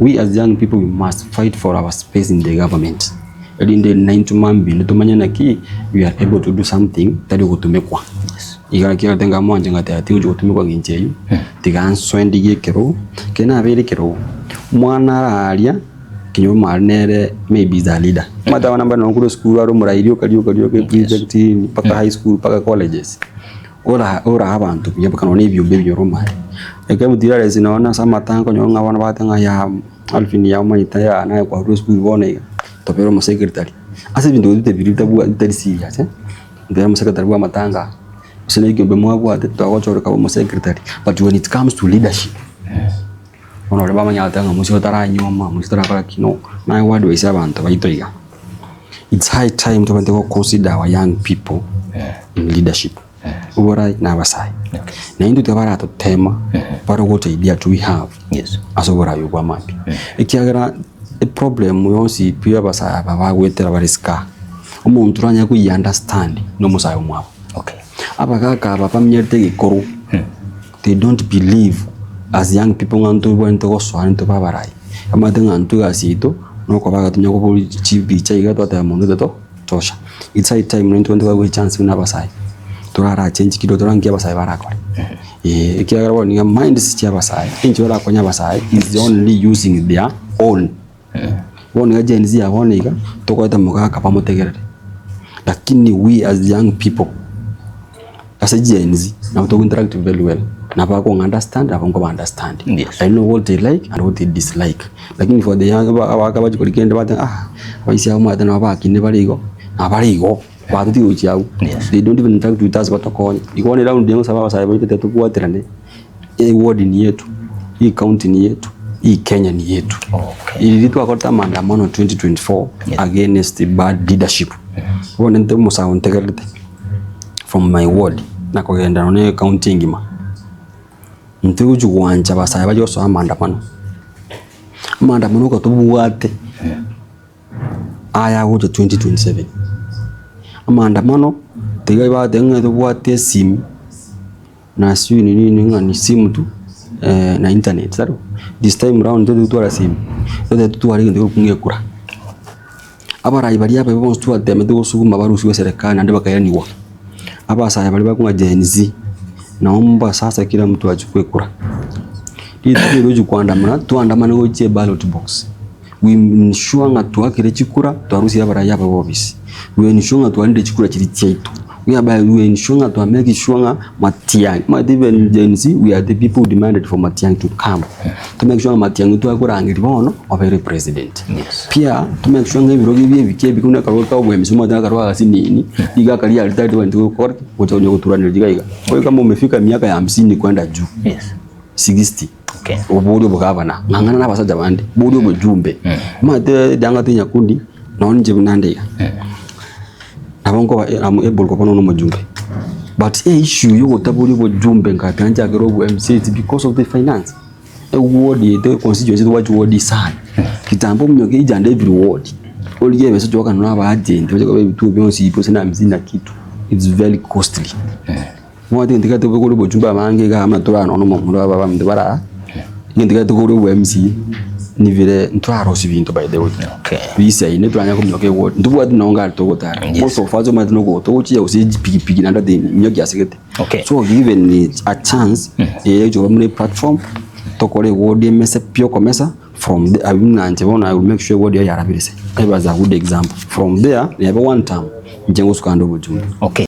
We as young people, we must fight for our space in the government. In the 9 mambi nitumanya naki we are able to do something tali gutumekwa. Igara kira tenga mwanje ngate ati gutumekwa nginjeyu. Tiganswendi gekero kena abere kero. Mwana alia kinyo marnere maybe is a leader. Mata wana bana nguru school aro murairio kaliyo ke project paka high school paka colleges. Ora abantu yabakano nebyo bebyo roma. Eke mutira resina wana samatango nyonga wana batanga ya alfini ya manita ya na kwa school bone to pero mo secretary. Ase bintu bite birita bua itari serious ndera mo secretary bua matanga. Usene kimbe mwa bua te to agochora ka mo secretary. But when it comes to leadership, ono le bama nyatanga musiko tara nyoma musitara para kino na wadu isa abantu baitoiga. It's high time to consider our young people in leadership. Ubora na basai. Na indu tabara to tema para what idea we have. Yes. Asobora yugwa mapi. Ikiagara a problem yonsi pia basai baba wetera bariska. Umuntu ranya ku understand no musayo mwabo. Okay. Abakaka baba myerte gikoro. They don't believe as young people nganto wento go swanto babarai. Amatenga ntu asito no ko baga tunyo ko chibi chaiga to ta mundu to tosha. It's high time nento we chance na basai. Turara change kido turangia basai barakore. Ikiagara woni mind si chia basai. Injo ra konya basai is only using their own. Woni ga Gen Z ya woni ga to ko ta muga ka pamutegerere. Lakini we as young people as a Gen Z na to interact very well. Na ba ko understand, na ko understand. Yes. I know what they like and what they dislike. Lakini for the young ba ka ba ko likende ba waisi au mata na ba kinde baligo. Abaligo. Yes. They don't even interact with us batokonya. Ikone round yangu sababu sababu ite tukuatirane. Ward ni yetu. Hii county ni yetu. Hii Kenya ni yetu. Okay. Iliitwa kota maandamano 2024 against the bad leadership. Wone ndo musa ontegerete from my ward na kugenda none county ngima. Ntigo juwanja basaya bajo so maandamano. Maandamano ko tubuwate. Aya go 2027. Maandamano tiga ba denga to buate sim na siyo nini ngani simu tu na internet saro this time round to tu ara sim to tu ari ndio kunge kura abara ibari apa bo stu ateme to suguma barusi wa serikali na ndeba kayaniwa aba saya bali ba kunga Gen Z naomba sasa kila mtu achukue kura ili tuwe kuandamana tuandamane go che ballot box we ensure nga tuakire chikura twarusi abara yapa office we ensure nga tuande chikura chiri chaitu we ensure nga to make sure nga Matiang'i even Gen Z we are the people who demanded for Matiang'i to come to make sure Matiang'i to akurangiri bono obere president. Yes. Pia to make sure nga birogi bike bikuna karota obwe misuma da karwa asinini iga kali altari wantu ko kutonyo kuturana jiga kwa kama umefika miaka ya 50 kwenda juu. Yes. 60. Okay. Obudo bugabana ngangana nabasaja bande budo bujumbe mate danga tinya kundi naonje bunande abongo am able ko pono no mujumbe but issue yo tabuli bujumbe ngakanja gerobu MC it's because of the finance ward the constituency what ward sana kitambo mnyoke ijande every ward oliye beso joka no aba agent byo bitu byonsi ipo na mzina kitu it's very costly mwadi ndikate bwo bujumbe amange ga amatura no mu aba bamdibara ngindiga tukuru MC ni vile ntwaro sibintu by the way. Okay. Bise ine twanya ko myoke wo ndubu ati nonga to gotara. Also fazo ma tino to uchi ya usiji piki nanda de myoke asigete. Okay. So given a chance jo mune platform to kore word message pio komesa from the abinanje bona I will make sure word ya yarabirese. I was a good example. From there never one time njengo sukando bujumbe. Okay.